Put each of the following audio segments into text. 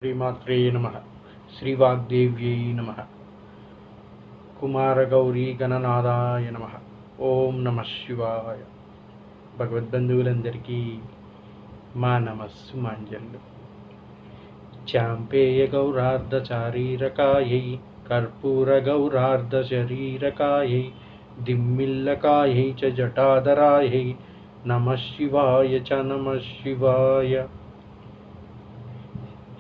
శ్రీమాత్రే నమ. శ్రీవాగ్దేవ్యై నమ. కుమారగౌరీ గణనాథాయ నమ. ఓం నమ శివాయ. భగవద్బంధువులందరికీ మా నమస్సు మాంజల్లు. చాంపేయ గౌరార్ధచారీరకాయై కర్పూర గౌరార్ధ శరీరకాయై దిమ్మిల్లకాయై చ జటాధరాయై నమ శివాయ చ నమ శివాయ.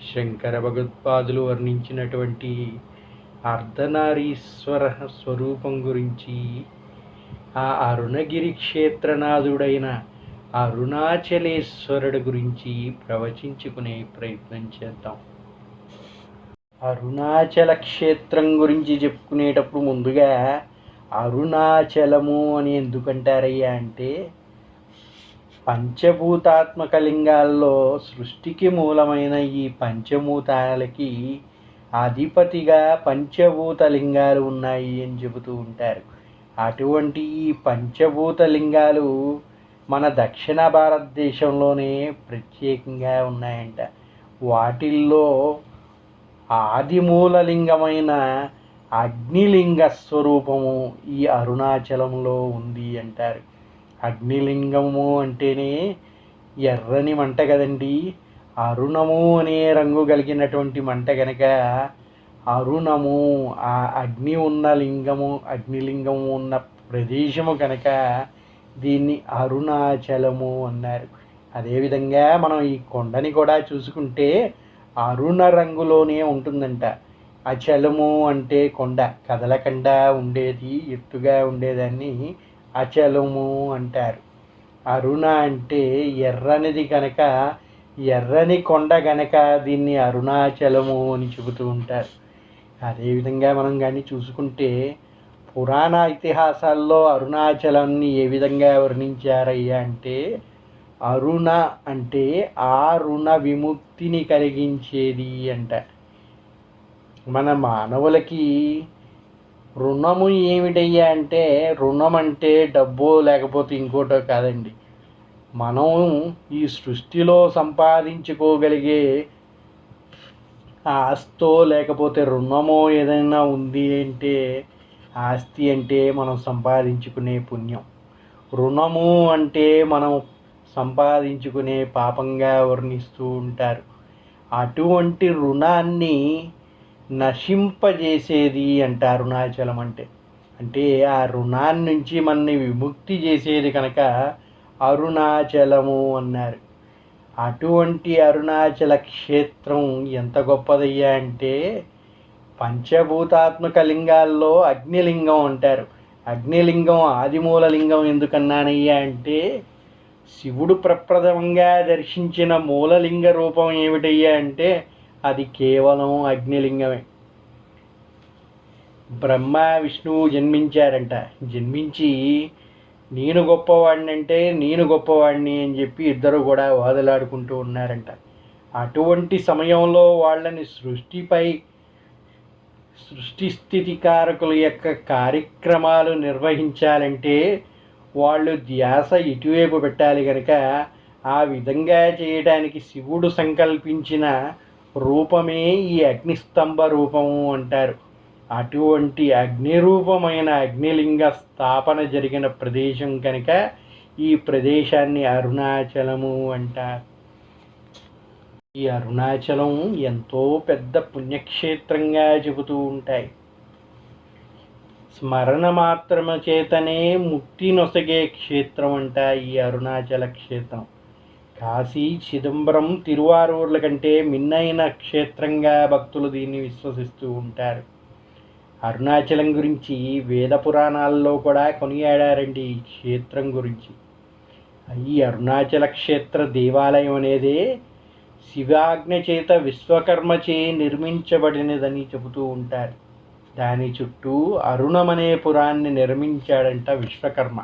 శంకర భగవత్పాదులు వర్ణించినటువంటి అర్ధనారీశ్వర స్వరూపం గురించి, ఆ అరుణగిరి క్షేత్రనాథుడైన అరుణాచలేశ్వరుడు గురించి ప్రవచించుకునే ప్రయత్నం చేద్దాం. అరుణాచల క్షేత్రం గురించి చెప్పుకునేటప్పుడు ముందుగా అరుణాచలము అని ఎందుకంటారయ్యా అంటే, పంచభూతాత్మక లింగాల్లో సృష్టికి మూలమైన ఈ పంచభూతాలకి అధిపతిగా పంచభూత లింగాలు ఉన్నాయి అని చెబుతూ ఉంటారు. అటువంటి ఈ పంచభూత లింగాలు మన దక్షిణ భారతదేశంలోనే ప్రత్యేకంగా ఉన్నాయంట. వాటిల్లో ఆదిమూలలింగమైన అగ్నిలింగ స్వరూపము ఈ అరుణాచలంలో ఉంది అంటారు. అగ్నిలింగము అంటేనే ఎర్రని మంట కదండి. అరుణము అనే రంగు కలిగినటువంటి మంట కనుక అరుణము, ఆ అగ్ని ఉన్న లింగము, అగ్నిలింగము ఉన్న ప్రదేశము కనుక దీన్ని అరుణాచలము అన్నారు. అదేవిధంగా మనం ఈ కొండని కూడా చూసుకుంటే అరుణ రంగులోనే ఉంటుందంట. అచలము అంటే కొండ, కదలకుండా ఉండేది, ఎత్తుగా ఉండేదాన్ని అచలము అంటారు. అరుణ అంటే ఎర్రనిది కనుక, ఎర్రని కొండ కనుక దీన్ని అరుణాచలము అని చెబుతూ ఉంటారు. అదేవిధంగా మనం కానీ చూసుకుంటే పురాణ ఇతిహాసాల్లో అరుణాచలాన్ని ఏ విధంగా వర్ణించారయ్యా అంటే, అరుణ అంటే ఆ రుణ విముక్తిని కలిగించేది అంట. మన మానవులకి రుణము ఏమిటయ్యా అంటే, రుణం అంటే డబ్బో లేకపోతే ఇంకోటో కాదండి. మనం ఈ సృష్టిలో సంపాదించుకోగలిగే ఆస్తో లేకపోతే రుణమో ఏదైనా ఉంది అంటే, ఆస్తి అంటే మనం సంపాదించుకునే పుణ్యం, రుణము అంటే మనం సంపాదించుకునే పాపంగా వర్ణిస్తూ ఉంటారు. అటువంటి రుణాన్ని నశింపజేసేది అంట అరుణాచలం అంటే. అంటే ఆ రుణాన్ని నుంచి మనని విముక్తి చేసేది కనుక అరుణాచలము అన్నారు. అటువంటి అరుణాచల క్షేత్రం ఎంత గొప్పదయ్యా అంటే, పంచభూతాత్మక లింగాల్లో అగ్నిలింగం అంటారు. అగ్నిలింగం ఆదిమూలలింగం ఎందుకన్నానయ్యా అంటే, శివుడు ప్రప్రథమంగా దర్శించిన మూలలింగ రూపం ఏమిటయ్యా అంటే అది కేవలం అగ్నిలింగమే. బ్రహ్మ విష్ణువు జన్మించారంట. జన్మించి నేను గొప్పవాడిని అంటే నేను గొప్పవాడిని అని చెప్పి ఇద్దరు కూడా వాదులాడుకుంటూ ఉన్నారంట. అటువంటి సమయంలో వాళ్ళని సృష్టి స్థితి కారకుల యొక్క కార్యక్రమాలు నిర్వహించాలంటే వాళ్ళు ధ్యాస ఇటువైపు పెట్టాలి కనుక ఆ విధంగా చేయడానికి శివుడు సంకల్పించిన రూపమే ఈ అగ్నిస్తంభ రూపము అంటారు. అటువంటి అగ్నిరూపమైన అగ్నిలింగ స్థాపన జరిగిన ప్రదేశం కనుక ఈ ప్రదేశాన్ని అరుణాచలము అంటారు. ఈ అరుణాచలం ఎంతో పెద్ద పుణ్యక్షేత్రంగా చెబుతూ ఉంటాయి. స్మరణ మాత్రము చేతనే ముక్తి నొసగే క్షేత్రం అంట ఈ అరుణాచల క్షేత్రం. కాశీ, చిదంబరం, తిరువారూర్ల కంటే మిన్నైన క్షేత్రంగా భక్తులు దీన్ని విశ్వసిస్తూ ఉంటారు. అరుణాచలం గురించి వేద పురాణాల్లో కూడా కొనియాడారండి ఈ క్షేత్రం గురించి. ఈ అరుణాచల క్షేత్ర దేవాలయం అనేదే శివాజ్ఞ చేత విశ్వకర్మచే నిర్మించబడినదని చెబుతూ ఉంటారు. దాని చుట్టూ అరుణమనే పురాన్ని నిర్మించాడంట విశ్వకర్మ.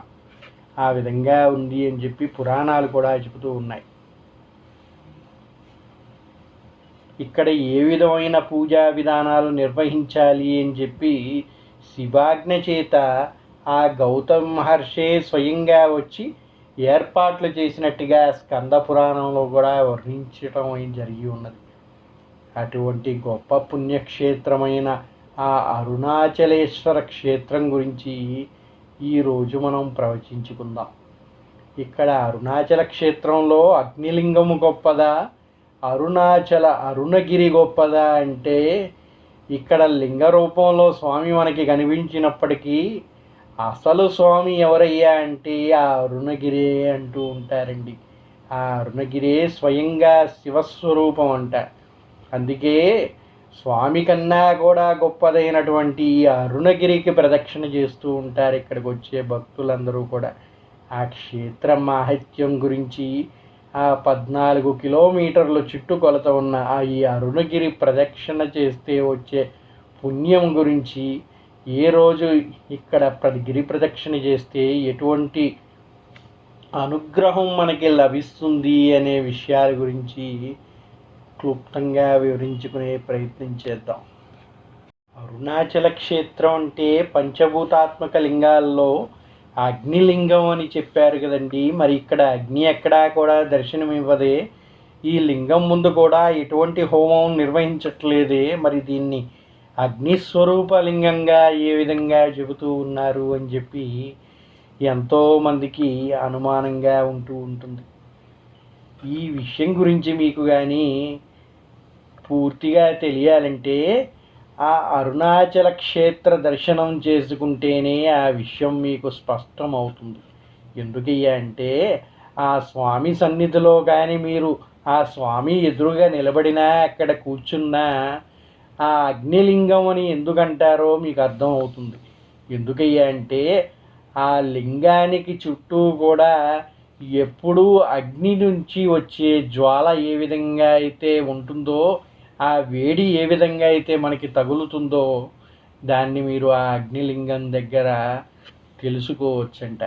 ఆ విధంగా ఉంది అని చెప్పి పురాణాలు కూడా చెబుతూ ఉన్నాయి. ఇక్కడ ఏ విధమైన పూజా విధానాలు నిర్వహించాలి అని చెప్పి శివాజ్ఞ చేత ఆ గౌతమ మహర్షే స్వయంగా వచ్చి ఏర్పాట్లు చేసినట్టుగా స్కంద పురాణంలో కూడా వర్ణించటం జరిగి ఉన్నది. అటువంటి గొప్ప పుణ్యక్షేత్రమైన ఆ అరుణాచలేశ్వర క్షేత్రం గురించి ఈరోజు మనం ప్రవచించుకుందాం. ఇక్కడ అరుణాచల క్షేత్రంలో అగ్నిలింగము గొప్పదా, అరుణగిరి గొప్పదా అంటే, ఇక్కడ లింగ రూపంలో స్వామి మనకి కనిపించినప్పటికీ అసలు స్వామి ఎవరయ్యా అంటే ఆ అరుణగిరే అంటూ ఉంటారండి. ఆ అరుణగిరే స్వయంగా శివస్వరూపం అంట. అందుకే స్వామి కన్నా కూడా గొప్పదైనటువంటి ఈ అరుణగిరికి ప్రదక్షిణ చేస్తూ ఉంటారు ఇక్కడికి వచ్చే భక్తులందరూ కూడా. ఆ క్షేత్ర మాహాత్మ్యం గురించి, ఆ 14 కిలోమీటర్ల చుట్టుకొలత ఉన్న ఈ అరుణగిరి ప్రదక్షిణ చేస్తే వచ్చే పుణ్యం గురించి, ఏ రోజు ఇక్కడ గిరి ప్రదక్షిణ చేస్తే ఎటువంటి అనుగ్రహం మనకి లభిస్తుంది అనే విషయాల గురించి క్లుప్తంగా వివరించుకునే ప్రయత్నం చేద్దాం. అరుణాచల క్షేత్రం అంటే పంచభూతాత్మక లింగాల్లో అగ్నిలింగం అని చెప్పారు కదండి. మరి ఇక్కడ అగ్ని ఎక్కడా కూడా దర్శనం ఇవ్వదే. ఈ లింగం ముందు కూడా ఎటువంటి హోమం నిర్వహించట్లేదే. మరి దీన్ని అగ్నిస్వరూప లింగంగా ఏ విధంగా చెబుతూ ఉన్నారు అని చెప్పి ఎంతోమందికి అనుమానంగా ఉంటూ ఉంటుంది. ఈ విషయం గురించి మీకు కానీ పూర్తిగా తెలియాలంటే ఆ అరుణాచల క్షేత్ర దర్శనం చేసుకుంటేనే ఆ విషయం మీకు స్పష్టం అవుతుంది. ఎందుకయ్యా అంటే ఆ స్వామి సన్నిధిలో కానీ మీరు ఆ స్వామి ఎదురుగా నిలబడినా అక్కడ కూర్చున్నా ఆ అగ్నిలింగం అని ఎందుకంటారో మీకు అర్థం అవుతుంది. ఎందుకయ్యా అంటే ఆ లింగానికి చుట్టూ కూడా ఎప్పుడూ అగ్ని నుంచి వచ్చే జ్వాల ఏ విధంగా అయితే ఉంటుందో, ఆ వేడి ఏ విధంగా అయితే మనకి తగులుతుందో దాన్ని మీరు ఆ అగ్నిలింగం దగ్గర తెలుసుకోవచ్చంట.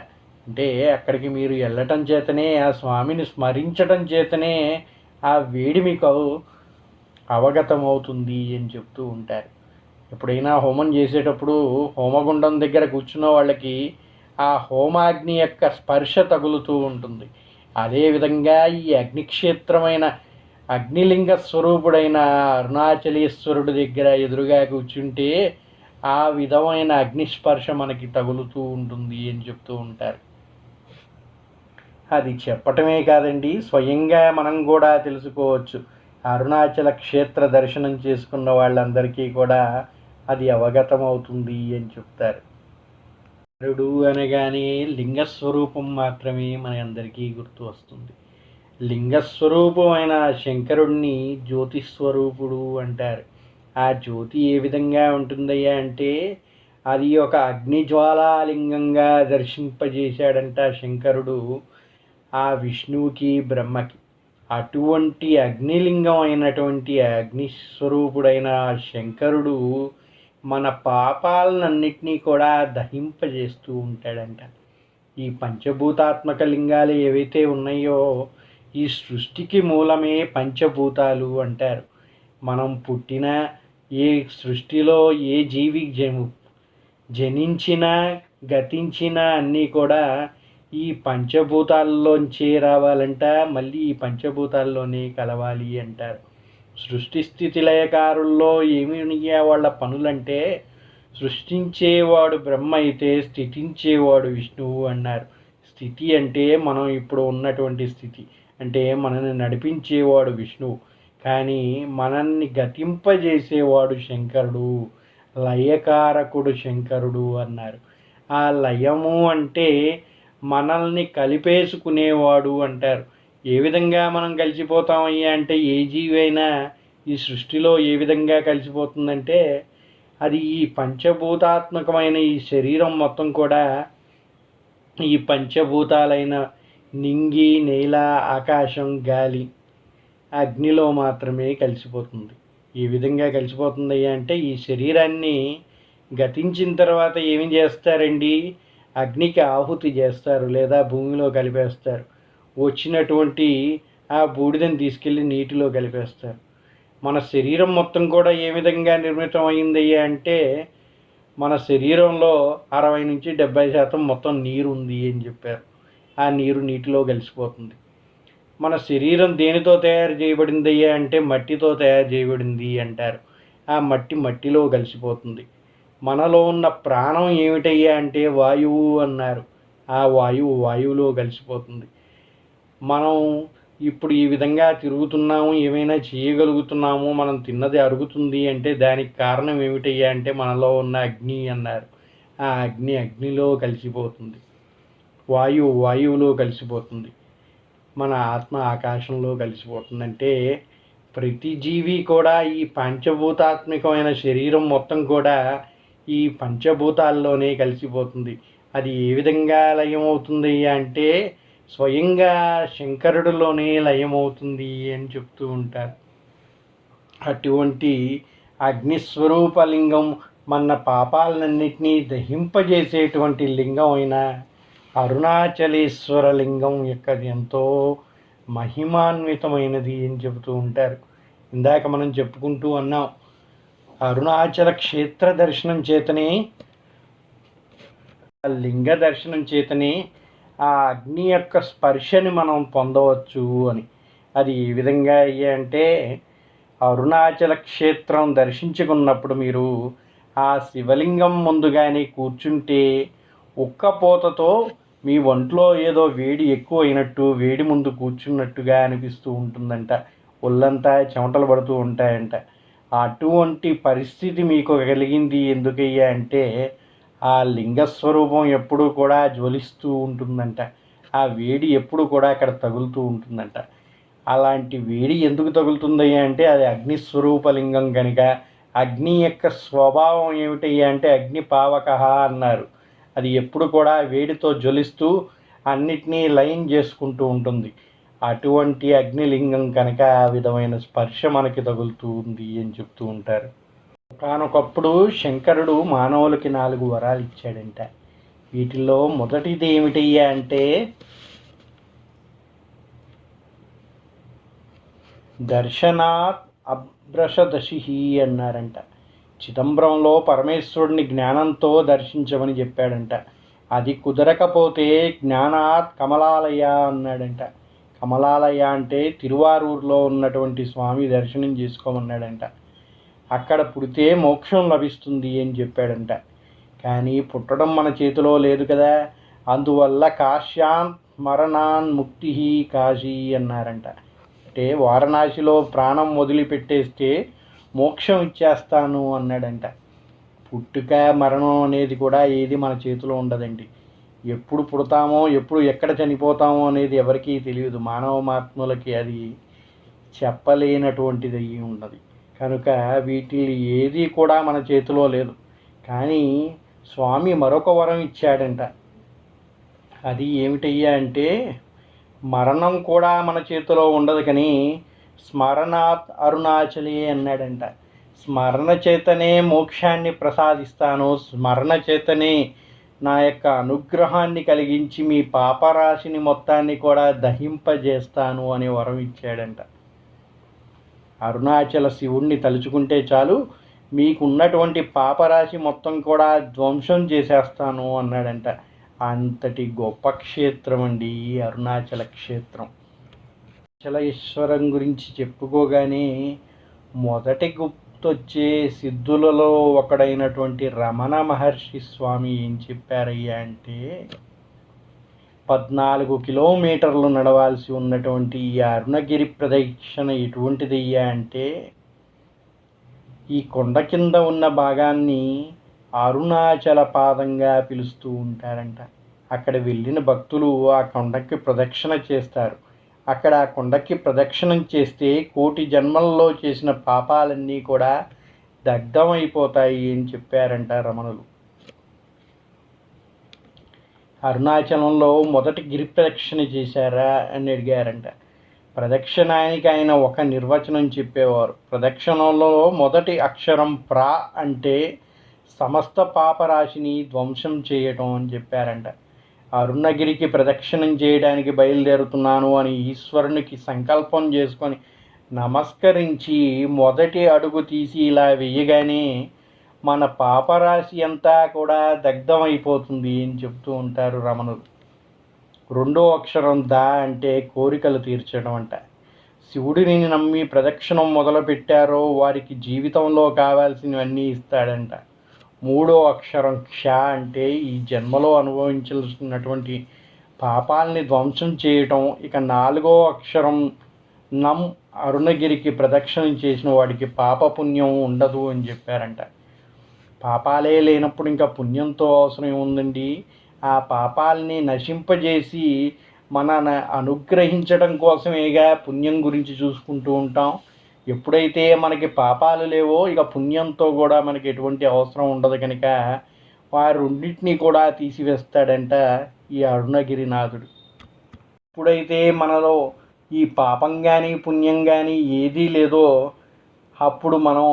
అంటే అక్కడికి మీరు వెళ్ళటం చేతనే, ఆ స్వామిని స్మరించటం చేతనే ఆ వేడి మీకు అవగతం అవుతుంది అని చెప్తూ ఉంటారు. ఎప్పుడైనా హోమం చేసేటప్పుడు హోమగుండం దగ్గర కూర్చున్న వాళ్ళకి ఆ హోమాగ్ని యొక్క స్పర్శ తగులుతూ ఉంటుంది. అదేవిధంగా ఈ అగ్నిక్షేత్రమైన అగ్నిలింగ స్వరూపుడైన అరుణాచలేశ్వరుడి దగ్గర ఎదురుగా కూర్చుంటే ఆ విధమైన అగ్నిస్పర్శ మనకి తగులుతూ ఉంటుంది అని చెప్తూ ఉంటారు. అది చెప్పటమే కాదండి, స్వయంగా మనం కూడా తెలుసుకోవచ్చు. అరుణాచల క్షేత్ర దర్శనం చేసుకున్న వాళ్ళందరికీ కూడా అది అవగతం అవుతుంది అని చెప్తారు. శంకరుడు అనగానే లింగస్వరూపం మాత్రమే మన అందరికీ గుర్తు వస్తుంది. లింగస్వరూపమైన శంకరుడిని జ్యోతిస్వరూపుడు అంటారు. ఆ జ్యోతి ఏ విధంగా ఉంటుందయ్యా అంటే అది ఒక అగ్నిజ్వాలాలింగంగా దర్శింపజేశాడంట శంకరుడు ఆ విష్ణువుకి బ్రహ్మకి. అటువంటి అగ్నిలింగం అయినటువంటి అగ్నిస్వరూపుడైన శంకరుడు మన పాపాలన్నింటినీ కూడా దహింపజేస్తూ ఉంటాడంట. ఈ పంచభూతాత్మక లింగాలు ఏవైతే ఉన్నాయో ఈ సృష్టికి మూలమే పంచభూతాలు అంటారు. మనం పుట్టిన ఏ సృష్టిలో ఏ జీవి జనించినా గతించినా అన్నీ కూడా ఈ పంచభూతాల్లోంచే రావాలంట. మళ్ళీ ఈ పంచభూతాల్లోనే కలవాలి అంటారు. సృష్టి స్థితి లయకారుల్లో ఏమి వాళ్ళ పనులంటే సృష్టించేవాడు బ్రహ్మ అయితే స్థితించేవాడు విష్ణువు అన్నారు. స్థితి అంటే మనం ఇప్పుడు ఉన్నటువంటి స్థితి, అంటే మనల్ని నడిపించేవాడు విష్ణువు. కానీ మనల్ని గతింపజేసేవాడు శంకరుడు, లయకారకుడు శంకరుడు అన్నారు. ఆ లయము అంటే మనల్ని కలిపేసుకునేవాడు అంటారు. ఏ విధంగా మనం కలిసిపోతామయ్యా అంటే ఏ జీవి అయినా ఈ సృష్టిలో ఏ విధంగా కలిసిపోతుందంటే అది ఈ పంచభూతాత్మకమైన ఈ శరీరం మొత్తం కూడా ఈ పంచభూతాలైన నింగి, నేల, ఆకాశం, గాలి, అగ్నిలో మాత్రమే కలిసిపోతుంది. ఈ విధంగా కలిసిపోతుంది అంటే ఈ శరీరాన్ని గతించిన తర్వాత ఏమి చేస్తారండి, అగ్నికి ఆహుతి చేస్తారు లేదా భూమిలో కలిపేస్తారు. వచ్చినటువంటి ఆ బూడిదని తీసుకెళ్ళి నీటిలో కలిపేస్తారు. మన శరీరం మొత్తం కూడా ఏ విధంగా నిర్మితం అయిందయ్యా అంటే మన శరీరంలో 60-70% మొత్తం నీరు ఉంది అని చెప్పారు. ఆ నీరు నీటిలో కలిసిపోతుంది. మన శరీరం దేనితో తయారు చేయబడిందయ్యా అంటే మట్టితో తయారు చేయబడింది అంటారు. ఆ మట్టిలో కలిసిపోతుంది. మనలో ఉన్న ప్రాణం ఏమిటయ్యా అంటే వాయువు అన్నారు. ఆ వాయువులో కలిసిపోతుంది. మనం ఇప్పుడు ఈ విధంగా తిరుగుతున్నాము, ఏమైనా చేయగలుగుతున్నాము, మనం తిన్నది అరుగుతుంది అంటే దానికి కారణం ఏమిటయ్యా అంటే మనలో ఉన్న అగ్ని అన్నారు. ఆ అగ్నిలో కలిసిపోతుంది. వాయువులో కలిసిపోతుంది. మన ఆత్మ ఆకాశంలో కలిసిపోతుందంటే ప్రతి జీవి కూడా ఈ పంచభూతాత్మికమైన శరీరం మొత్తం కూడా ఈ పంచభూతాల్లోనే కలిసిపోతుంది. అది ఏ విధంగా లయమవుతుంది అంటే స్వయంగా శంకరుడిలోనే లయమవుతుంది అని చెప్తూ ఉంటారు. అటువంటి అగ్నిస్వరూపలింగం మన పాపాలన్నింటినీ దహింపజేసేటువంటి లింగం అయిన అరుణాచలేశ్వర లింగం యొక్క ఎంతో మహిమాన్వితమైనది అని చెబుతూ ఉంటారు. ఇందాక మనం చెప్పుకుంటూ అన్నాం, అరుణాచల క్షేత్ర దర్శనం చేతనే, లింగ దర్శనం చేతనే ఆ అగ్ని యొక్క స్పర్శని మనం పొందవచ్చు అని. అది ఏ విధంగా అంటే అరుణాచల క్షేత్రం దర్శించుకున్నప్పుడు మీరు ఆ శివలింగం ముందుగానే కూర్చుంటే ఉక్కపోతతో మీ ఒంట్లో ఏదో వేడి ఎక్కువ అయినట్టు, వేడి ముందు కూర్చున్నట్టుగా అనిపిస్తూ ఉంటుందంట. ఒళ్ళంతా చెమటలు పడుతూ ఉంటాయంట. అటువంటి పరిస్థితి మీకు కలిగింది ఎందుకయ్యా అంటే ఆ లింగస్వరూపం ఎప్పుడూ కూడా జ్వలిస్తూ ఉంటుందంట. ఆ వేడి ఎప్పుడు కూడా అక్కడ తగులుతూ ఉంటుందంట. అలాంటి వేడి ఎందుకు తగులుతుందయ్యా అంటే అది అగ్నిస్వరూప లింగం కనుక. అగ్ని యొక్క స్వభావం ఏమిటయ్యా అంటే అగ్ని పావక అన్నారు. అది ఎప్పుడు కూడా వేడితో జ్వలిస్తూ అన్నిటినీ లయం చేసుకుంటూ ఉంటుంది. అటువంటి అగ్నిలింగం కనుక ఆ విధమైన స్పర్శ మనకి తగులుతూ ఉంది అని చెప్తూ ఉంటారు. ఒకానొకప్పుడు శంకరుడు మానవులకి 4 వరాలు ఇచ్చాడంట. వీటిల్లో మొదటిది ఏమిటయ్యా అంటే దర్శనాత్ అభ్రషదశి అన్నారంట. చిదంబరంలో పరమేశ్వరుడిని జ్ఞానంతో దర్శించమని చెప్పాడంట. అది కుదరకపోతే జ్ఞానాత్ కమలాలయ అన్నాడంట. కమలాలయ అంటే తిరువారూరులో ఉన్నటువంటి స్వామి దర్శనం చేసుకోమన్నాడంట. అక్కడ పుడితే మోక్షం లభిస్తుంది అని చెప్పాడంట. కానీ పుట్టడం మన చేతిలో లేదు కదా. అందువల్ల కాశ్యాంత్ మరణాన్ ముక్తి కాశీ అన్నారంట. అంటే వారణాసిలో ప్రాణం వదిలిపెట్టేస్తే మోక్షం ఇచ్చేస్తాను అన్నాడంట. పుట్టుక మరణం అనేది కూడా ఏది మన చేతిలో ఉండదండి. ఎప్పుడు పుడతామో ఎప్పుడు ఎక్కడ చనిపోతామో అనేది ఎవరికీ తెలియదు. మానవమాత్మలకి అది చెప్పలేనటువంటిది అయ్యి ఉన్నది. కనుక వీటి ఏది కూడా మన చేతిలో లేదు. కానీ స్వామి మరొక వరం ఇచ్చాడంట. అది ఏమిటయ్యా అంటే మరణం కూడా మన చేతిలో ఉండదు కానీ స్మరణాత్ అరుణాచలే అన్నాడంట. స్మరణ చేతనే మోక్షాన్ని ప్రసాదిస్తాను, స్మరణ చేతనే నా యొక్క అనుగ్రహాన్ని కలిగించి మీ పాపరాశిని మొత్తాన్ని కూడా దహింపజేస్తాను అని వరం ఇచ్చాడంట. అరుణాచల శివుణ్ణి తలుచుకుంటే చాలు మీకున్నటువంటి పాపరాశి మొత్తం కూడా ధ్వంసం చేసేస్తాను అన్నాడంట. అంతటి గొప్ప క్షేత్రం అండి ఈ అరుణాచల క్షేత్రం. అరుణాచలేశ్వరం గురించి చెప్పుకోగానే మొదటి గుర్తొచ్చే సిద్ధులలో ఒకడైనటువంటి రమణ మహర్షి స్వామి ఏం చెప్పారయ్యా అంటే 14 కిలోమీటర్లు నడవాల్సి ఉన్నటువంటి ఈ అరుణగిరి ప్రదక్షిణ ఎటువంటిదయ్యా అంటే ఈ కొండ కింద ఉన్న భాగాన్ని అరుణాచల పాదంగా పిలుస్తూ ఉంటారంట. అక్కడ వెళ్ళిన భక్తులు ఆ కొండకి ప్రదక్షిణ చేస్తారు. అక్కడ ఆ కొండకి ప్రదక్షిణం చేస్తే కోటి జన్మల్లో చేసిన పాపాలన్నీ కూడా దగ్ధమైపోతాయి అని చెప్పారంట రమణులు. అరుణాచలంలో మొదటి గిరి ప్రదక్షిణ చేశారా అని అడిగారంట. ప్రదక్షిణానికి ఆయన ఒక నిర్వచనం చెప్పేవారు. ప్రదక్షిణంలో మొదటి అక్షరం ప్రా అంటే సమస్త పాపరాశిని ధ్వంసం చేయటం అని చెప్పారంట. అరుణగిరికి ప్రదక్షిణం చేయడానికి బయలుదేరుతున్నాను అని ఈశ్వరునికి సంకల్పం చేసుకొని నమస్కరించి మొదటి అడుగు తీసి ఇలా వెయ్యగానే మన పాపరాశి అంతా కూడా దగ్ధమైపోతుంది అని చెప్తూ ఉంటారు రమణులు. రెండో అక్షరం దా అంటే కోరికలు తీర్చడం అంట. శివుడిని నమ్మి ప్రదక్షిణం మొదలుపెట్టారో వారికి జీవితంలో కావాల్సినవన్నీ ఇస్తాడంట. మూడో అక్షరం క్ష అంటే ఈ జన్మలో అనుభవించాల్సినటువంటి పాపాలని ధ్వంసం చేయటం. ఇక నాలుగో అక్షరం నం అరుణగిరికి ప్రదక్షిణం చేసిన వాడికి పాపపుణ్యం ఉండదు అని చెప్పారంట. పాపాలే లేనప్పుడు ఇంకా పుణ్యంతో అవసరం ఏముందండి? ఆ పాపాలని నశింపజేసి మన అనుగ్రహించడం కోసమేగా పుణ్యం గురించి చూసుకుంటూ ఉంటాం. ఎప్పుడైతే మనకి పాపాలు లేవో ఇక పుణ్యంతో కూడా మనకి ఎటువంటి అవసరం ఉండదు కనుక వారు రెండింటినీ కూడా తీసివేస్తాడంట ఈ అరుణగిరినాథుడు. ఎప్పుడైతే మనలో ఈ పాపం కానీ పుణ్యం కానీ ఏదీ లేదో అప్పుడు మనం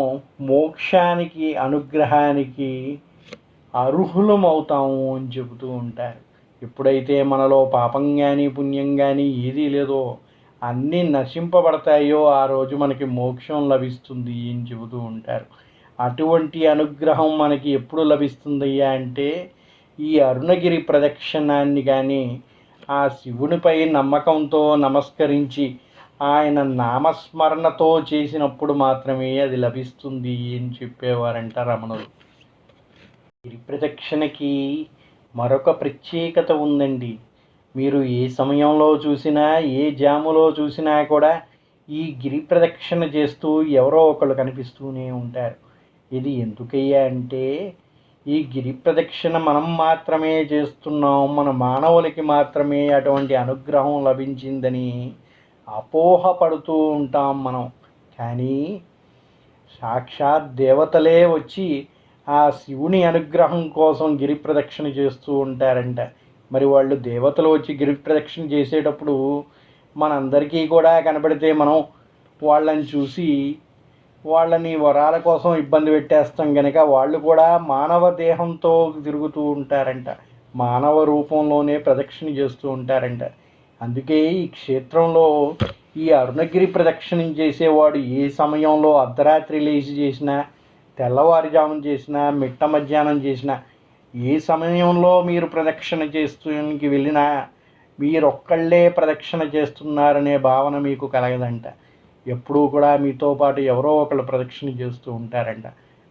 మోక్షానికి అనుగ్రహానికి అర్హులం అవుతాము అని చెబుతూ ఉంటారు. ఎప్పుడైతే మనలో పాపం కానీ పుణ్యం కానీ ఏదీ లేదో అన్నీ నశింపబడతాయో ఆ రోజు మనకి మోక్షం లభిస్తుంది అని చెబుతూ ఉంటారు. అటువంటి అనుగ్రహం మనకి ఎప్పుడు లభిస్తుందయ్యా అంటే ఈ అరుణగిరి ప్రదక్షిణాన్ని కానీ ఆ శివునిపై నమ్మకంతో నమస్కరించి ఆయన నామస్మరణతో చేసినప్పుడు మాత్రమే అది లభిస్తుంది అని చెప్పేవారంట రమణులు. గిరి ప్రదక్షిణకి మరొక ప్రత్యేకత ఉందండి. మీరు ఏ సమయంలో చూసినా ఏ జాములో చూసినా కూడా ఈ గిరి ప్రదక్షిణ చేస్తూ ఎవరో ఒకళ్ళు కనిపిస్తూనే ఉంటారు. ఇది ఎందుకయ్యా అంటే ఈ గిరి ప్రదక్షిణ మనం మాత్రమే చేస్తున్నాం, మన మానవులకి మాత్రమే అటువంటి అనుగ్రహం లభించిందని అపోహపడుతూ ఉంటాం మనం. కానీ సాక్షాత్ దేవతలే వచ్చి ఆ శివుని అనుగ్రహం కోసం గిరి ప్రదక్షిణ చేస్తూ ఉంటారంట. మరి వాళ్ళు దేవతలు వచ్చి గిరి ప్రదక్షిణ చేసేటప్పుడు మనందరికీ కూడా కనబడితే మనం వాళ్ళని చూసి వాళ్ళని వరాల కోసం ఇబ్బంది పెట్టేస్తాం కనుక వాళ్ళు కూడా మానవ దేహంతో తిరుగుతూ ఉంటారంట. మానవ రూపంలోనే ప్రదక్షిణ చేస్తూ ఉంటారంట. అందుకే ఈ క్షేత్రంలో ఈ అరుణగిరి ప్రదక్షిణం చేసేవాడు ఏ సమయంలో అర్ధరాత్రి లేచి చేసినా, తెల్లవారుజామున చేసినా, మిట్ట మధ్యాహ్నం చేసినా, ఏ సమయంలో మీరు ప్రదక్షిణ చేస్తునికి వెళ్ళినా మీరొక్కళ్ళే ప్రదక్షిణ చేస్తున్నారనే భావన మీకు కలగదంట. ఎప్పుడూ కూడా మీతో పాటు ఎవరో ఒకళ్ళు ప్రదక్షిణ చేస్తూ ఉంటారంట.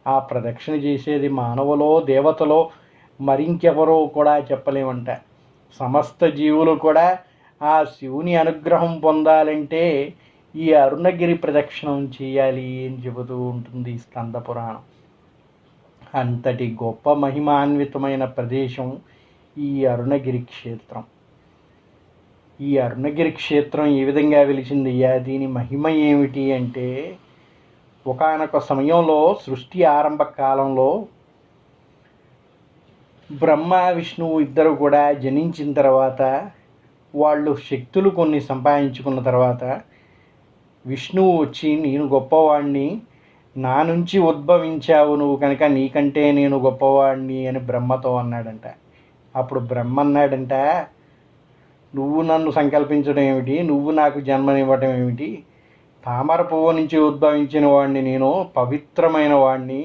ఆ ప్రదక్షిణ చేసేది మానవులో దేవతలో మరింకెవరో కూడా చెప్పలేమంట. సమస్త జీవులు కూడా ఆ శివుని అనుగ్రహం పొందాలంటే ఈ అరుణగిరి ప్రదక్షిణం చేయాలి అని చెబుతూ ఉంటుంది స్కంద పురాణం. అంతటి గొప్ప మహిమాన్వితమైన ప్రదేశం ఈ అరుణగిరి క్షేత్రం. ఈ అరుణగిరి క్షేత్రం ఏ విధంగా వెలిసిందయ్యా, దీని మహిమ ఏమిటి అంటే ఒకానొక సమయంలో సృష్టి ఆరంభ కాలంలో బ్రహ్మ విష్ణువు ఇద్దరు కూడా జనించిన తర్వాత వాళ్ళు శక్తులు కొన్ని సంపాదించుకున్న తర్వాత విష్ణువు వచ్చి నేను గొప్పవాణ్ణి, నా నుంచి ఉద్భవించావు నువ్వు కనుక నీకంటే నేను గొప్పవాణ్ణి అని బ్రహ్మతో అన్నాడంట. అప్పుడు బ్రహ్మ అన్నాడంట, నువ్వు నన్ను సంకల్పించడం ఏమిటి, నువ్వు నాకు జన్మనివ్వటం ఏమిటి, తామర పువ్వు నుంచి ఉద్భవించిన వాడిని నేను, పవిత్రమైన వాడిని,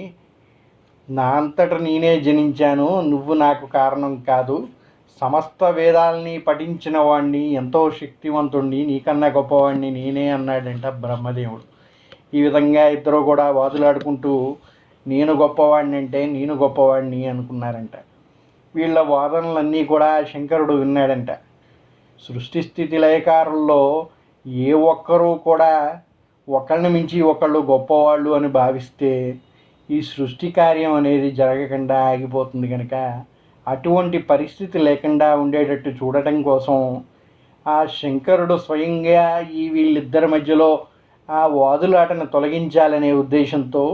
నా అంతట నేనే జనించాను, నువ్వు నాకు కారణం కాదు, సమస్త వేదాలని పఠించిన వాడిని, ఎంతో శక్తివంతుణ్ణి, నీకన్నా గొప్పవాడిని నేనే అన్నాడంట బ్రహ్మదేవుడు. ఈ విధంగా ఇద్దరు కూడా వాదులాడుకుంటూ నేను గొప్పవాడిని అంటే నేను గొప్పవాడిని అనుకున్నారంట. వీళ్ళ వాదనలన్నీ కూడా శంకరుడు విన్నాడంట. సృష్టి స్థితి లయకారుల్లో ఏ ఒక్కరూ కూడా ఒకళ్ళని మించి ఒకళ్ళు గొప్పవాళ్ళు అని భావిస్తే ఈ సృష్టి కార్యం అనేది జరగకుండా ఆగిపోతుంది కనుక అటువంటి పరిస్థితి లేకుండా ఉండేటట్టు చూడటం కోసం ఆ శంకరుడు స్వయంగా ఈ వీళ్ళిద్దరి మధ్యలో ఆ వాదులాటను తొలగించాలనే ఉద్దేశంతో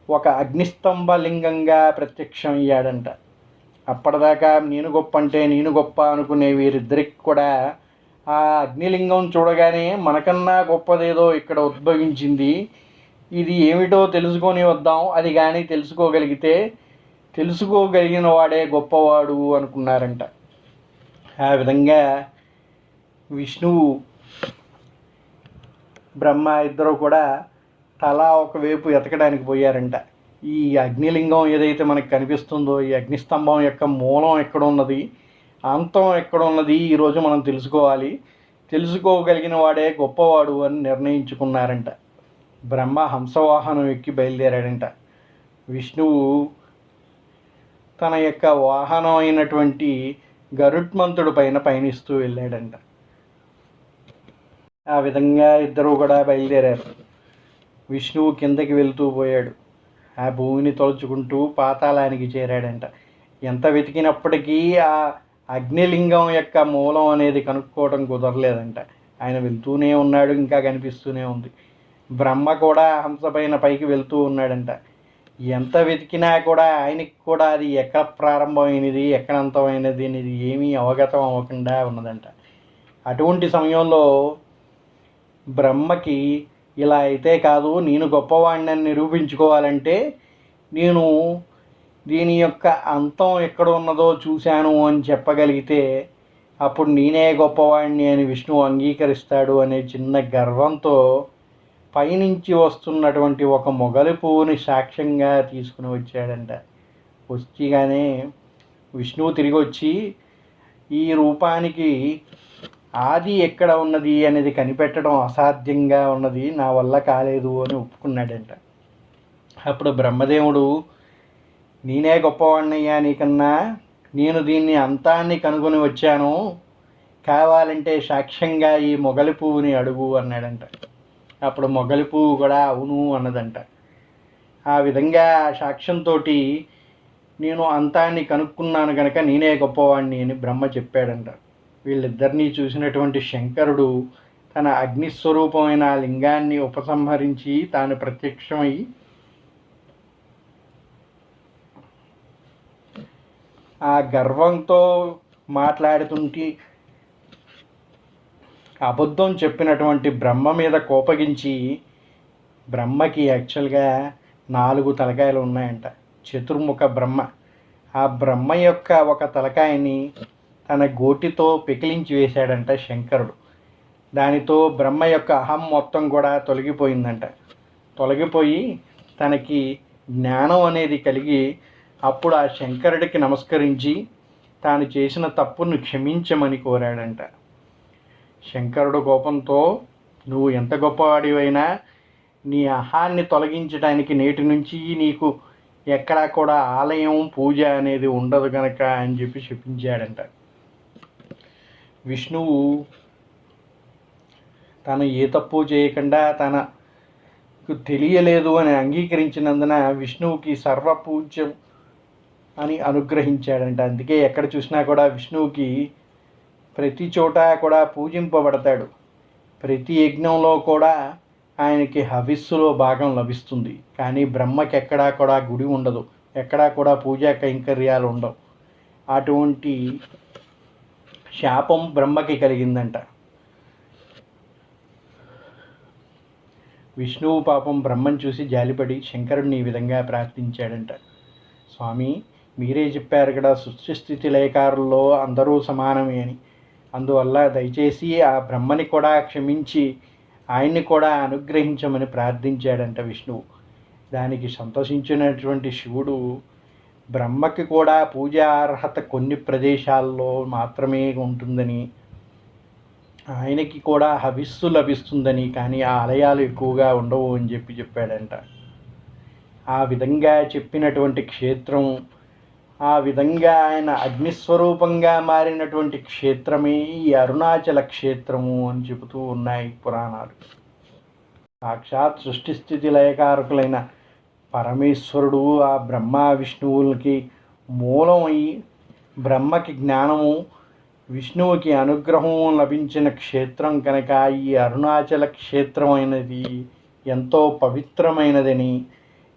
ఒక అగ్నిస్తంభలింగంగా ప్రత్యక్షమయ్యాడంట. అప్పటిదాకా నేను గొప్ప అంటే నేను గొప్ప అనుకునే వీరిద్దరికి కూడా ఆ అగ్నిలింగం చూడగానే మనకన్నా గొప్పదేదో ఇక్కడ ఉద్భవించింది, ఇది ఏమిటో తెలుసుకొని వద్దాం, అది కానీ తెలుసుకోగలిగిన వాడే గొప్పవాడు అనుకున్నారంట. ఆ విధంగా విష్ణువు బ్రహ్మ ఇద్దరు కూడా తలా ఒకవైపు ఎతకడానికి పోయారంట. ఈ అగ్నిలింగం ఏదైతే మనకు కనిపిస్తుందో ఈ అగ్నిస్తంభం యొక్క మూలం ఎక్కడ ఉన్నది, అంతం ఎక్కడ ఉన్నది ఈరోజు మనం తెలుసుకోవాలి, తెలుసుకోగలిగిన వాడే గొప్పవాడు అని నిర్ణయించుకున్నారంట. బ్రహ్మ హంసవాహనం ఎక్కి బయలుదేరాడంట. విష్ణువు తన యొక్క వాహనం అయినటువంటి గరుత్మంతుడి పైన పయనిస్తూ వెళ్ళాడంట. ఆ విధంగా ఇద్దరు కూడా బయలుదేరారు. విష్ణువు కిందకి వెళ్తూ పోయాడు. ఆ భూమిని తలుచుకుంటూ పాతాళానికి చేరాడంట. ఎంత వెతికినప్పటికీ ఆ అగ్నిలింగం యొక్క మూలం అనేది కనుక్కోవడం కుదరలేదంట. ఆయన వెళ్తూనే ఉన్నాడు, ఇంకా కనిపిస్తూనే ఉంది. బ్రహ్మ కూడా హంస పైన పైకి వెళ్తూ ఉన్నాడంట. ఎంత వెతికినా కూడా ఆయనకి కూడా అది ఎక్కడ ప్రారంభమైనది ఎక్కడ అంతమైనది అనేది ఏమీ అవగతం అవ్వకుండా ఉన్నదంట. అటువంటి సమయంలో బ్రహ్మకి ఇలా అయితే కాదు, నేను గొప్పవాడిని నిరూపించుకోవాలంటే నేను దీని యొక్క అంతం ఎక్కడ ఉన్నదో చూశాను అని చెప్పగలిగితే అప్పుడు నేనే గొప్పవాడిని అని విష్ణువు అంగీకరిస్తాడు అనే చిన్న గర్వంతో పైనుంచి వస్తున్నటువంటి ఒక మొగలి పువ్వుని సాక్ష్యంగా తీసుకుని వచ్చాడంట. వచ్చి విష్ణువు తిరిగి వచ్చి ఈ రూపానికి ఆది ఎక్కడ ఉన్నది అనేది కనిపెట్టడం అసాధ్యంగా ఉన్నది, నా వల్ల కాలేదు అని ఒప్పుకున్నాడంట. అప్పుడు బ్రహ్మదేవుడు, నేనే గొప్పవాడినయ్యా నీకన్నా, నేను దీన్ని అంతాన్ని కనుగొని వచ్చాను, కావాలంటే సాక్ష్యంగా ఈ మొగలి పువ్వుని అడుగు అన్నాడంట. అప్పుడు మొగలి పువ్వు కూడా అవును అన్నదంట. ఆ విధంగా సాక్ష్యంతో నేను అంతాన్ని కనుక్కున్నాను కనుక నేనే గొప్పవాడిని అని బ్రహ్మ చెప్పాడంట. వీళ్ళిద్దరినీ చూసినటువంటి శంకరుడు తన అగ్నిస్వరూపమైన లింగాన్ని ఉపసంహరించి తాను ప్రత్యక్షమై ఆ గర్వంతో మాట్లాడుతుంటే అబద్ధం చెప్పినటువంటి బ్రహ్మ మీద కోపగించి, బ్రహ్మకి యాక్చువల్గా 4 తలకాయలు ఉన్నాయంట, చతుర్ముఖ బ్రహ్మ. ఆ బ్రహ్మ యొక్క ఒక తలకాయని తన గోటితో పెకిలించి వేశాడంట శంకరుడు. దానితో బ్రహ్మ యొక్క అహం మొత్తం కూడా తొలగిపోయిందంట. తొలగిపోయి తనకి జ్ఞానం అనేది కలిగి అప్పుడు ఆ శంకరుడికి నమస్కరించి తాను చేసిన తప్పును క్షమించమని కోరాడంట. శంకరుడు కోపంతో, నువ్వు ఎంత గొప్పవాడివైనా నీ అహాన్ని తొలగించడానికి నేటి నుంచి నీకు ఎక్కడా కూడా ఆలయం పూజ అనేది ఉండదు కనుక అని చెప్పి చెప్పించాడంట. విష్ణువు తను ఏ తప్పు చేయకుండా తనకు తెలియలేదు అని అంగీకరించినందున విష్ణువుకి సర్వపూజ్యం అని అనుగ్రహించాడంట. అందుకే ఎక్కడ చూసినా కూడా విష్ణువుకి ప్రతి చోట కూడా పూజింపబడతాడు. ప్రతి యజ్ఞంలో కూడా ఆయనకి హవిస్సులో భాగం లభిస్తుంది. కానీ బ్రహ్మకి ఎక్కడా కూడా గుడి ఉండదు, ఎక్కడా కూడా పూజా కైంకర్యాలు ఉండవు. అటువంటి శాపం బ్రహ్మకి కలిగిందంట. విష్ణువు పాపం బ్రహ్మను చూసి జాలిపడి శంకరుడిని ఈ విధంగా ప్రార్థించాడంట. స్వామి, మీరే చెప్పారు కదా సృష్టి స్థితి లయకారుల్లో అందరూ సమానమే అని. అందువల్ల దయచేసి ఆ బ్రహ్మని కూడా క్షమించి ఆయన్ని కూడా అనుగ్రహించమని ప్రార్థించాడంట విష్ణువు. దానికి సంతోషించినటువంటి శివుడు బ్రహ్మకి కూడా పూజా అర్హత కొన్ని ప్రదేశాల్లో మాత్రమే ఉంటుందని, ఆయనకి కూడా హవిస్సు లభిస్తుందని, కానీ ఆ ఆలయాలు ఎక్కువగా ఉండవు అని చెప్పాడంట. ఆ విధంగా చెప్పినటువంటి క్షేత్రం, ఆ విధంగా ఆయన అగ్నిస్వరూపంగా మారినటువంటి క్షేత్రమే ఈ అరుణాచల క్షేత్రము అని చెబుతూ ఉన్నాయి పురాణాలు. సాక్షాత్ సృష్టి స్థితి లయకారకులైన పరమేశ్వరుడు ఆ బ్రహ్మ విష్ణువులకి మూలం అయి బ్రహ్మకి జ్ఞానము, విష్ణువుకి అనుగ్రహం లభించిన క్షేత్రం కనుక ఈ అరుణాచల క్షేత్రం అయినది ఎంతో పవిత్రమైనదని,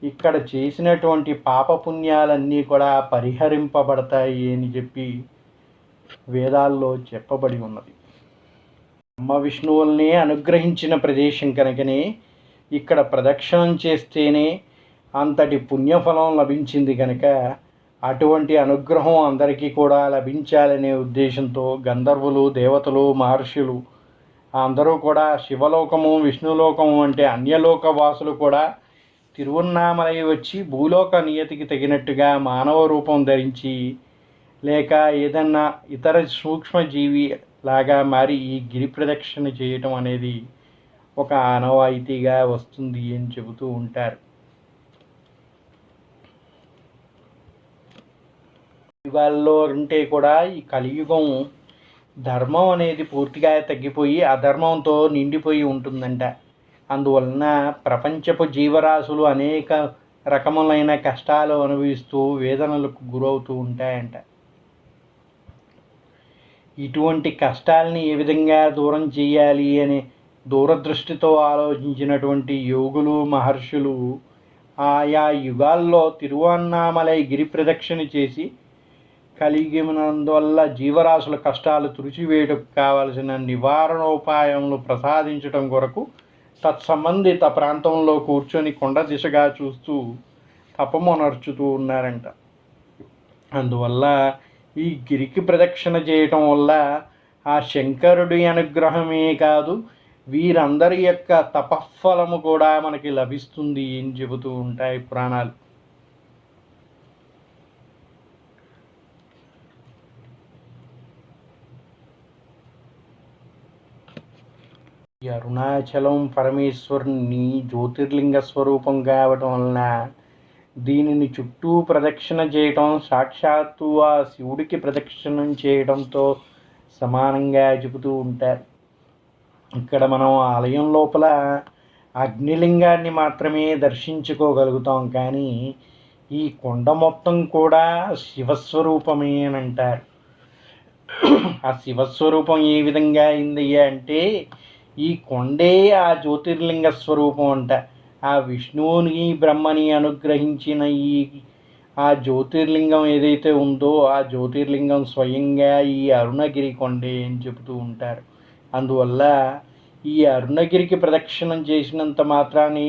ఇక్కడ చేసినటువంటి పాపపుణ్యాలన్నీ కూడా పరిహరింపబడతాయి అని చెప్పి వేదాల్లో చెప్పబడి ఉన్నది. బ్రహ్మ విష్ణువుల్ని అనుగ్రహించిన ప్రదేశం కనుకనే ఇక్కడ ప్రదక్షిణం చేస్తేనే అంతటి పుణ్యఫలం లభించింది కనుక అటువంటి అనుగ్రహం అందరికీ కూడా లభించాలనే ఉద్దేశంతో గంధర్వులు, దేవతలు, మహర్షులు అందరూ కూడా శివలోకము, విష్ణులోకము అంటే అన్యలోక వాసులు కూడా తిరువన్నామలై వచ్చి భూలోక నియతికి తగినట్టుగా మానవ రూపం ధరించి లేక ఏదన్నా ఇతర సూక్ష్మజీవి లాగా మారి ఈ గిరి ప్రదక్షిణ చేయటం అనేది ఒక ఆనవాయితీగా వస్తుంది అని చెబుతూ ఉంటారు. యుగాల్లో అంటే కూడా ఈ కలియుగం ధర్మం అనేది పూర్తిగా తగ్గిపోయి అధర్మంతో నిండిపోయి ఉంటుందంట. అందువలన ప్రపంచపు జీవరాశులు అనేక రకములైన కష్టాలు అనుభవిస్తూ వేదనలకు గురవుతూ ఉంటాయంట. ఇటువంటి కష్టాలని ఏ విధంగా దూరం చేయాలి అని దూరదృష్టితో ఆలోచించినటువంటి యోగులు మహర్షులు ఆయా యుగాల్లో తిరువన్నామలై గిరి ప్రదక్షిణ చేసి కలిగినందువల్ల జీవరాశుల కష్టాలు తుడిచివేయటకు కావలసిన నివారణోపాయములు ప్రసాదించటం కొరకు తత్సంబంధిత ప్రాంతంలో కూర్చొని కొండ దిశగా చూస్తూ తపమునర్చుతూ ఉన్నారంట. అందువల్ల ఈ గిరికి ప్రదక్షిణ చేయటం వల్ల ఆ శంకరుడి అనుగ్రహమే కాదు వీరందరి యొక్క తపఫలము కూడా మనకి లభిస్తుంది అని చెబుతూ ఉంటాయి పురాణాలు. ఈ అరుణాచలం పరమేశ్వరుని జ్యోతిర్లింగ స్వరూపం కావటం వలన దీనిని చుట్టూ ప్రదక్షిణ చేయటం సాక్షాత్తు ఆ శివుడికి ప్రదక్షిణం చేయడంతో సమానంగా చెబుతూ ఉంటారు. ఇక్కడ మనం ఆలయం లోపల అగ్నిలింగాన్ని మాత్రమే దర్శించుకోగలుగుతాం, కానీ ఈ కొండ మొత్తం కూడా శివస్వరూపమే అని అంటారు. ఆ శివస్వరూపం ఏ విధంగా అయింది అంటే ఈ కొండే ఆ జ్యోతిర్లింగ స్వరూపం అంట. ఆ విష్ణువుని బ్రహ్మని అనుగ్రహించిన ఆ జ్యోతిర్లింగం ఏదైతే ఉందో ఆ జ్యోతిర్లింగం స్వయంగా ఈ అరుణగిరి కొండే అని చెబుతూ ఉంటారు. అందువల్ల ఈ అరుణగిరికి ప్రదక్షిణం చేసినంత మాత్రాన్ని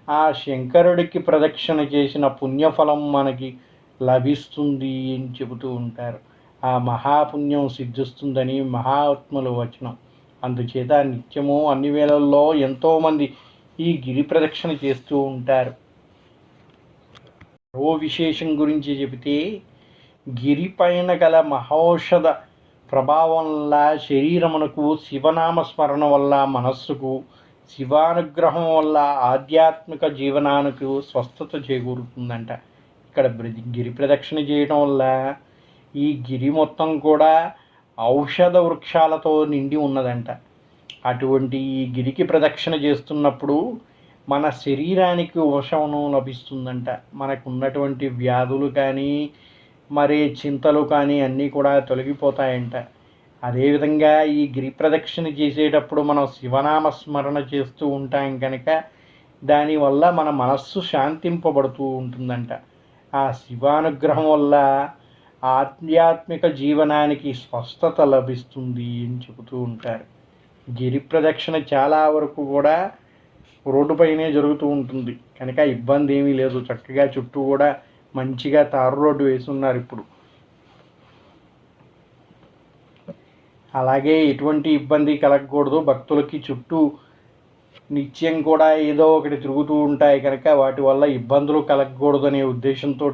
ఆ శంకరుడికి ప్రదక్షిణ చేసిన పుణ్యఫలం మనకి లభిస్తుంది అని చెబుతూ ఉంటారు. ఆ మహాపుణ్యం సిద్ధిస్తుందని మహాత్ముల వచనం. అందుచేత నిత్యము అన్ని వేళల్లో ఎంతోమంది ఈ గిరి ప్రదక్షిణ చేస్తూ ఉంటారు. మరో విశేషం గురించి చెబితే గిరి పైన గల మహౌషధ ప్రభావం వల్ల శరీరమునకు శివనామ స్మరణ వల్ల మనస్సుకు శివానుగ్రహం వల్ల ఆధ్యాత్మిక జీవనానికి స్వస్థత చేకూరుతుందంట. ఇక్కడ గిరి ప్రదక్షిణ చేయడం వల్ల ఈ గిరి మొత్తం కూడా ఔషధ వృక్షాలతో నిండి ఉన్నదంట. అటువంటి ఈ గిరికి ప్రదక్షిణ చేస్తున్నప్పుడు మన శరీరానికి ఉపశమనం లభిస్తుందంట. మనకు ఉన్నటువంటి వ్యాధులు కానీ మరి చింతలు కానీ అన్నీ కూడా తొలగిపోతాయంట. అదేవిధంగా ఈ గిరి ప్రదక్షిణ చేసేటప్పుడు మనం శివనామ స్మరణ చేస్తూ ఉంటాం కనుక దానివల్ల మన మనస్సు శాంతింపబడుతూ ఉంటుందంట. ఆ శివానుగ్రహం వల్ల ఆధ్యాత్మిక జీవనానికి స్వస్థత లభిస్తుంది అని చెబుతూ ఉంటారు. గిరి ప్రదక్షిణ చాలా వరకు కూడా రోడ్డుపైనే జరుగుతూ ఉంటుంది కనుక ఇబ్బంది ఏమీ లేదు. చక్కగా చుట్టూ కూడా మంచిగా తారు రోడ్డు వేసి ఉన్నారు ఇప్పుడు. అలాగే ఎటువంటి ఇబ్బంది కలగకూడదు. భక్తులకి చుట్టూ నిత్యం కూడా ఏదో ఒకటి తిరుగుతూ ఉంటాయి కనుక వాటి వల్ల ఇబ్బందులు కలగకూడదు అనే ఉద్దేశంతో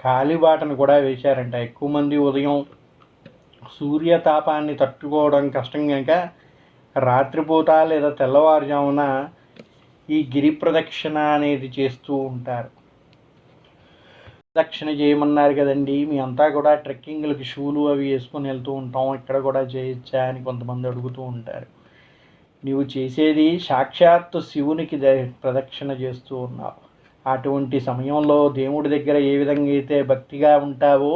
కాలిబాటను కూడా వేశారంట. ఎక్కువ మంది ఉదయం సూర్యతాపాన్ని తట్టుకోవడం కష్టం కనుక రాత్రిపూట లేదా తెల్లవారుజామున ఈ గిరి ప్రదక్షిణ అనేది చేస్తూ ఉంటారు. ప్రదక్షిణ చేయమన్నారు కదండి, మీ అంతా కూడా ట్రెక్కింగ్లకి షూలు అవి వేసుకొని వెళ్తూ ఉంటాం, ఇక్కడ కూడా చేయొచ్చా అని కొంతమంది అడుగుతూ ఉంటారు. నీవు చేసేది సాక్షాత్తు శివునికి ప్రదక్షిణ చేస్తూ ఉన్నావు. అటువంటి సమయంలో దేవుడి దగ్గర ఏ విధంగా అయితే భక్తిగా ఉంటావో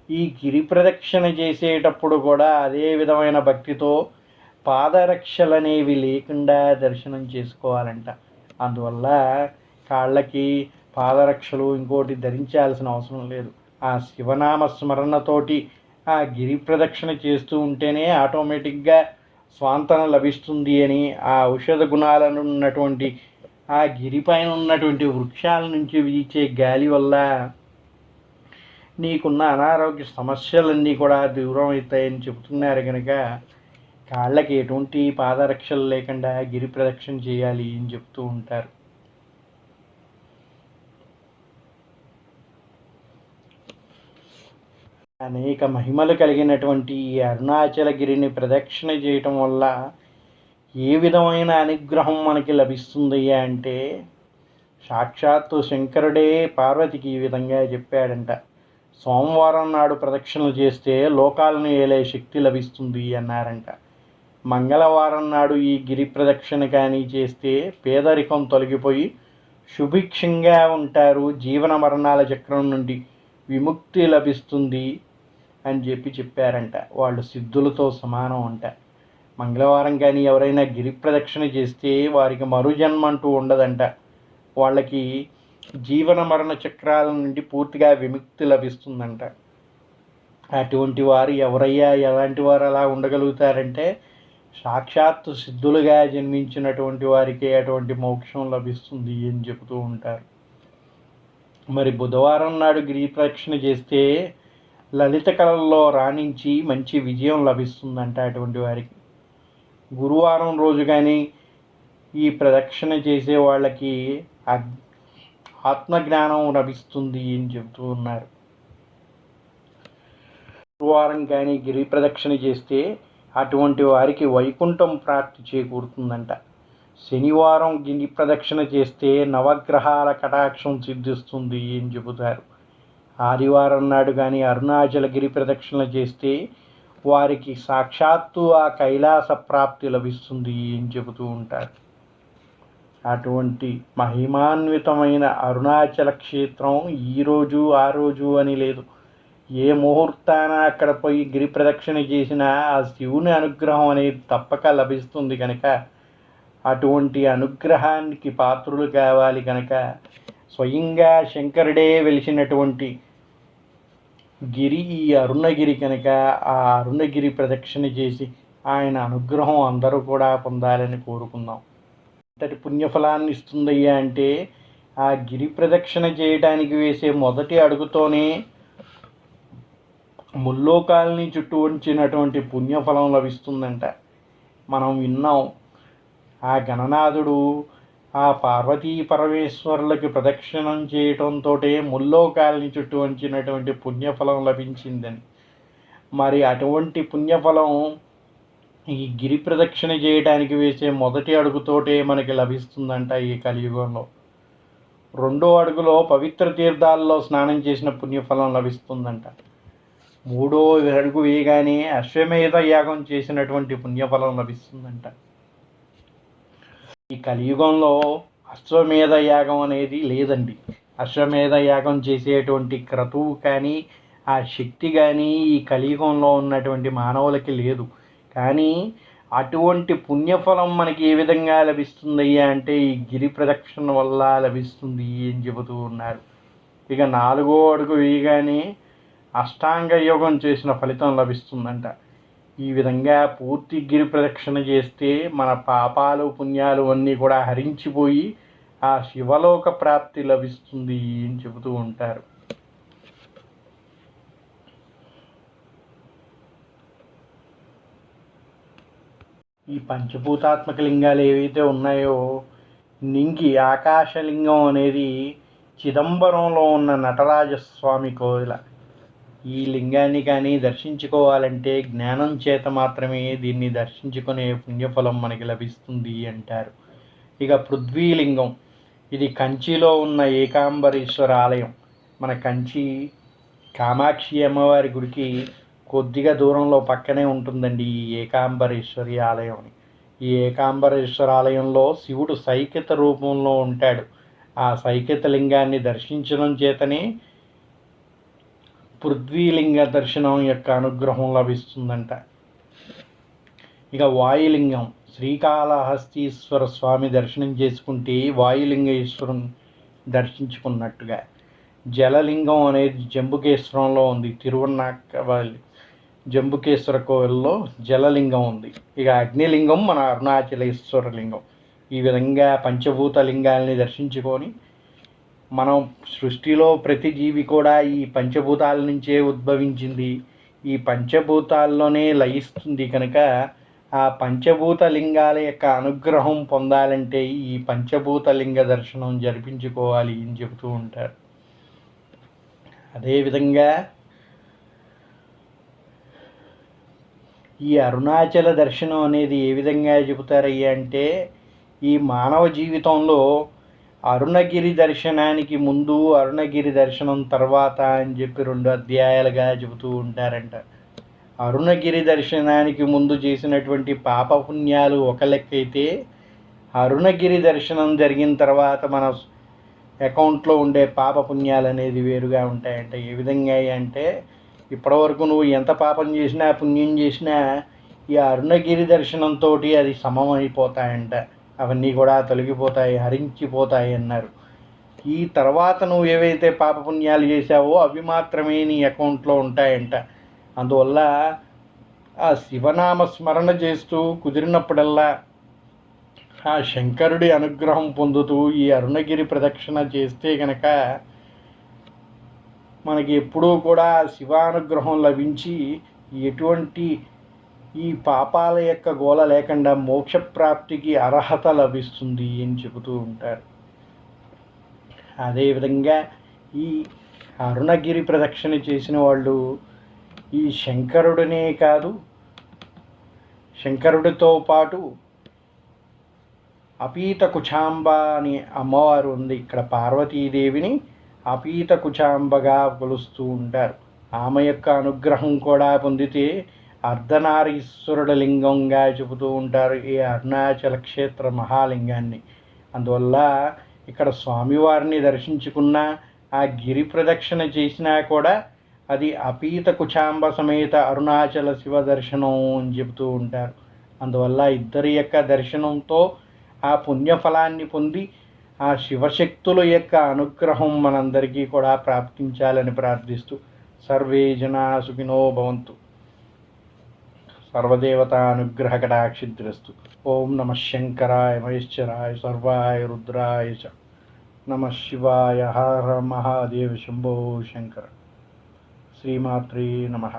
ఈ గిరి ప్రదక్షిణ చేసేటప్పుడు కూడా అదే విధమైన భక్తితో పాదరక్షలు అనేవి లేకుండా దర్శనం చేసుకోవాలంట. అందువల్ల కాళ్ళకి పాదరక్షలు ఇంకోటి ధరించాల్సిన అవసరం లేదు. ఆ శివనామ స్మరణతోటి ఆ గిరి ప్రదక్షిణ చేస్తూ ఉంటేనే ఆటోమేటిక్గా స్వాంతన లభిస్తుంది అని ఆ ఔషధ గుణాలను ఉన్నటువంటి ఆ గిరిపైన ఉన్నటువంటి వృక్షాల నుంచి వీచే గాలి వల్ల నీకున్న అనారోగ్య సమస్యలన్నీ కూడా దూరం అవుతాయని చెబుతున్నారు కనుక కాళ్ళకి ఎటువంటి పాదరక్షలు లేకుండా గిరి ప్రదక్షిణ చేయాలి అని చెప్తూ ఉంటారు. అనేక మహిమలు కలిగినటువంటి ఈ అరుణాచలగిరిని ప్రదక్షిణ చేయటం వల్ల ఏ విధమైన అనుగ్రహం మనకి లభిస్తుంది అంటే, సాక్షాత్తు శంకరుడే పార్వతికి ఈ విధంగా చెప్పాడంట. సోమవారం నాడు ప్రదక్షిణలు చేస్తే లోకాలను ఏలే శక్తి లభిస్తుంది అన్నారంట. మంగళవారం నాడు ఈ గిరి ప్రదక్షిణ కానీ చేస్తే పేదరికం తొలగిపోయి సుభిక్షంగా ఉంటారు, జీవన మరణాల చక్రం నుండి విముక్తి లభిస్తుంది అని చెప్పారంట. వాళ్ళు సిద్ధులతో సమానం అంట. మంగళవారం కానీ ఎవరైనా గిరి ప్రదక్షిణ చేస్తే వారికి మరుజన్మ అంటూ ఉండదంట. వాళ్ళకి జీవన మరణ చక్రాల నుండి పూర్తిగా విముక్తి లభిస్తుందంట. అటువంటి వారు ఎవరయ్యా, ఎలాంటి వారు అలా ఉండగలుగుతారంటే, సాక్షాత్తు సిద్ధులుగా జన్మించినటువంటి వారికి అటువంటి మోక్షం లభిస్తుంది అని చెబుతూ ఉంటారు. మరి బుధవారం నాడు గిరి ప్రదక్షిణ చేస్తే లలిత కళల్లో రాణించి మంచి విజయం లభిస్తుందంట అటువంటి వారికి. గురువారం రోజు కానీ ఈ ప్రదక్షిణ చేసే వాళ్ళకి ఆత్మజ్ఞానం లభిస్తుంది అని చెబుతూ ఉన్నారు. గురువారం కానీ గిరి ప్రదక్షిణ చేస్తే అటువంటి వారికి వైకుంఠం ప్రాప్తి చేకూరుతుందంట. శనివారం గిరి ప్రదక్షిణ చేస్తే నవగ్రహాల కటాక్షం సిద్ధిస్తుంది అని చెబుతారు. ఆదివారం నాడు కానీ అరుణాచలగిరి ప్రదక్షిణ చేస్తే వారికి సాక్షాత్తు ఆ కైలాస ప్రాప్తి లభిస్తుంది అని చెబుతూ ఉంటారు. అటువంటి మహిమాన్వితమైన అరుణాచల క్షేత్రం ఈరోజు ఆ రోజు అని లేదు. ఏ ముహూర్తాన అక్కడ పోయి గిరి ప్రదక్షిణ చేసినా ఆ శివుని అనుగ్రహం అనేది తప్పక లభిస్తుంది కనుక, అటువంటి అనుగ్రహానికి పాత్రులు కావాలి కనుక స్వయంగా శంకరుడే వెలిసినటువంటి గిరి ఈ అరుణగిరి కనుక ఆ అరుణగిరి ప్రదక్షిణ చేసి ఆయన అనుగ్రహం అందరూ కూడా పొందాలని కోరుకుందాం. అంతటి పుణ్యఫలాన్ని ఇస్తుందయ్యా అంటే, ఆ గిరి ప్రదక్షిణ చేయడానికి వేసే మొదటి అడుగుతోనే ముల్లోకాలని చుట్టూ ఉంచినటువంటి పుణ్యఫలం లభిస్తుందంట. మనం విన్నాం, ఆ గణనాథుడు ఆ పార్వతీ పరమేశ్వరులకి ప్రదక్షిణం చేయటంతో ముల్లోకాలని చుట్టూ ఉంచినటువంటి పుణ్యఫలం లభించిందని. మరి అటువంటి పుణ్యఫలం ఈ గిరి ప్రదక్షిణ చేయడానికి వేసే మొదటి అడుగుతోటే మనకి లభిస్తుందంట ఈ కలియుగంలో. రెండో అడుగులో పవిత్ర తీర్థాల్లో స్నానం చేసిన పుణ్యఫలం లభిస్తుందంట. మూడో అడుగు వేయగానే అశ్వమేధ యాగం చేసినటువంటి పుణ్యఫలం లభిస్తుందంట. ఈ కలియుగంలో అశ్వమేధ యాగం అనేది లేదండి. అశ్వమేధ యాగం చేసేటువంటి క్రతువు కానీ ఆ శక్తి కానీ ఈ కలియుగంలో ఉన్నటువంటి మానవులకి లేదు. కానీ అటువంటి పుణ్యఫలం మనకి ఏ విధంగా లభిస్తుందయ్యా అంటే, ఈ గిరి ప్రదక్షిణ వల్ల లభిస్తుంది అని చెబుతూ ఉన్నారు. ఇక నాలుగో అడుగు వేయగానే అష్టాంగ యోగం చేసిన ఫలితం లభిస్తుందంట. ఈ విధంగా పూర్తి గిరి ప్రదక్షిణ చేస్తే మన పాపాలు పుణ్యాలు అన్నీ కూడా హరించిపోయి ఆ శివలోక ప్రాప్తి లభిస్తుంది అని చెబుతూ ఉంటారు. ఈ పంచభూతాత్మక లింగాలు ఏవైతే ఉన్నాయో, నింగి ఆకాశలింగం అనేది చిదంబరంలో ఉన్న నటరాజస్వామి కోవిల. ఈ లింగాన్ని కానీ దర్శించుకోవాలంటే జ్ఞానం చేత మాత్రమే దీన్ని దర్శించుకునే పుణ్యఫలం మనకి లభిస్తుంది అంటారు. ఇక పృథ్వీలింగం, ఇది కంచిలో ఉన్న ఏకాంబరేశ్వర ఆలయం. మన కంచి కామాక్షి అమ్మవారి గుడికి కొద్దిగా దూరంలో పక్కనే ఉంటుందండి ఈ ఏకాంబరేశ్వరి ఆలయం. ఈ ఏకాంబరేశ్వర ఆలయంలో శివుడు సైకిత రూపంలో ఉంటాడు. ఆ సైకిత లింగాన్ని దర్శించడం చేతనే పృథ్వీలింగ దర్శనం యొక్క అనుగ్రహం లభిస్తుందంట. ఇక వాయులింగం, శ్రీకాళహస్తీశ్వర స్వామి దర్శనం చేసుకుంటే వాయులింగేశ్వరుని దర్శించుకున్నట్టుగా. జలలింగం అనేది జంబుకేశ్వరంలో ఉంది. తిరువన్నాకవల్లి జంబుకేశ్వర కోవిల్లో జలలింగం ఉంది. ఇక అగ్నిలింగం మన అరుణాచలేశ్వర లింగం. ఈ విధంగా పంచభూత లింగాల్ని దర్శించుకొని, మనం సృష్టిలో ప్రతి జీవి కూడా ఈ పంచభూతాల నుంచే ఉద్భవించింది, ఈ పంచభూతాల్లోనే లయిస్తుంది కనుక ఆ పంచభూత లింగాల యొక్క అనుగ్రహం పొందాలంటే ఈ పంచభూత లింగ దర్శనం జరిపించుకోవాలి అని చెబుతూ ఉంటారు. అదేవిధంగా ఈ అరుణాచల దర్శనం అనేది ఏ విధంగా చెబుతారయ్యా అంటే, ఈ మానవ జీవితంలో అరుణగిరి దర్శనానికి ముందు, అరుణగిరి దర్శనం తర్వాత అని చెప్పి 2 అధ్యాయాలుగా చెబుతూ ఉంటారంట. అరుణగిరి దర్శనానికి ముందు చేసినటువంటి పాపపుణ్యాలు ఒక లెక్కైతే, అరుణగిరి దర్శనం జరిగిన తర్వాత మన అకౌంట్లో ఉండే పాపపుణ్యాలు అనేది వేరుగా ఉంటాయంట. ఏ విధంగా అంటే, ఇప్పటివరకు నువ్వు ఎంత పాపం చేసినా పుణ్యం చేసినా ఈ అరుణగిరి దర్శనంతో అది సమమైపోతాయంట. అవన్నీ కూడా తొలగిపోతాయి, హరించిపోతాయి అన్నారు. ఈ తర్వాత నువ్వు ఏవైతే పాపపుణ్యాలు చేశావో అవి మాత్రమే నీ అకౌంట్లో ఉంటాయంట. అందువల్ల ఆ శివనామ స్మరణ చేస్తూ కుదిరినప్పుడల్లా ఆ శంకరుడి అనుగ్రహం పొందుతూ ఈ అరుణగిరి ప్రదక్షిణ చేస్తే కనుక మనకి ఎప్పుడూ కూడా శివానుగ్రహం లభించి ఎటువంటి ఈ పాపాల యొక్క గోల లేకుండా మోక్షప్రాప్తికి అర్హత లభిస్తుంది అని చెబుతూ ఉంటారు. అదేవిధంగా ఈ అరుణగిరి ప్రదక్షిణ చేసిన వాళ్ళు ఈ శంకరుడినే కాదు, శంకరుడితో పాటు అపీత కుచాంబ అని అమ్మవారు ఉంది. ఇక్కడ పార్వతీదేవిని అపీత కుచాంబగా కొలుస్తూ ఉంటారు. ఆమె యొక్క అనుగ్రహం కూడా పొందితే అర్ధనారీశ్వరుడ లింగంగా చెబుతూ ఉంటారు ఈ అరుణాచల క్షేత్ర మహాలింగాన్ని. అందువల్ల ఇక్కడ స్వామివారిని దర్శించుకున్న ఆ గిరి ప్రదక్షిణ చేసినా కూడా అది అపీత కుచాంబ సమేత అరుణాచల శివ దర్శనం అని చెబుతూ ఉంటారు. అందువల్ల ఇద్దరి యొక్క దర్శనంతో ఆ పుణ్యఫలాన్ని పొంది ఆ శివశక్తుల యొక్క అనుగ్రహం మనందరికీ కూడా ప్రాప్తించాలని ప్రార్థిస్తూ సర్వే జనా సుఖినో భవంతు. సర్వదేవతా అనుగ్రహ కటాక్షిద్రస్తు. ఓం నమ శంకరాయ మహేశ్వరాయ సర్వాయ రుద్రాయ చ నమ శివాయ. హర మహాదేవ శంభో శంకర. శ్రీమాత్రే నమః.